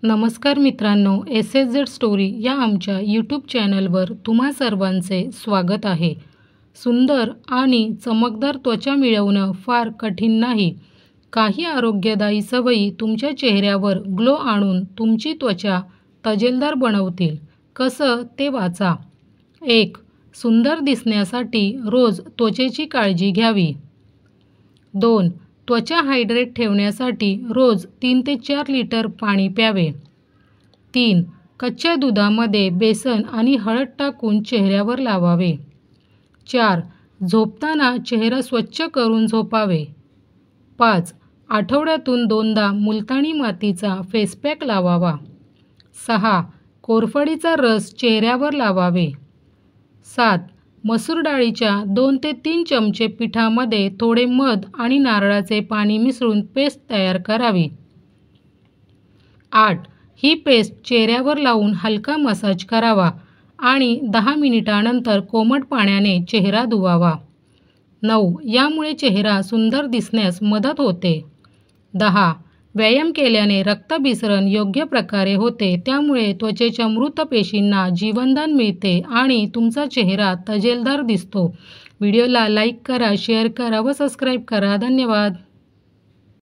नमस्कार मित्रांनो, SSZ story या आमच्या यूट्यूब चॅनलवर तुम्हा सर्वांचे स्वागत आहे. सुंदर आणि चमकदार त्वचा मिळवणं फार कठीण नाही. काही आरोग्यदायी सवयी तुमच्या चेहऱ्यावर ग्लो आणून तुमची त्वचा तजेलदार बनवतील. कसं ते वाचा. 1. सुंदर दिसण्यासाठी रोज त्वचेची काळजी घ्यावी. 2. त्वचा हायड्रेट ठेवण्यासाठी रोज 3 ते 4 लिटर पाणी प्यावे. 3. कच्च्या दुधामध्ये बेसन आणि हळद टाकून चेहऱ्यावर लावावे. 4. झोपताना चेहरा स्वच्छ करून झोपावे. 5. आठवड्यातून 2दा मुलतानी मातीचा फेसपॅक लावावा. 6. कोरफडीचा रस चेहऱ्यावर लावावे. 7. मसूर डाळीच्या 2 ते 3 चमचे पिठामध्ये थोडे मध आणि नारळाचे पाणी मिसळून पेस्ट तयार करावी. 8. ही पेस्ट चेहऱ्यावर लावून हलका मसाज करावा आणि 10 मिनिटांनंतर कोमट पाण्याने चेहरा धुवावा. 9. यामुळे चेहरा सुंदर दिसण्यास मदत होते. 10. व्यायाम केल्याने रक्ताभिसरण योग्य प्रकारे होते, त्यामुळे त्वचेच्या मृत पेशींना जीवनदान मिळते आणि तुमचा चेहरा तजेलदार दिसतो. व्हिडिओला लाईक करा, शेअर करा व सबस्क्राईब करा. धन्यवाद.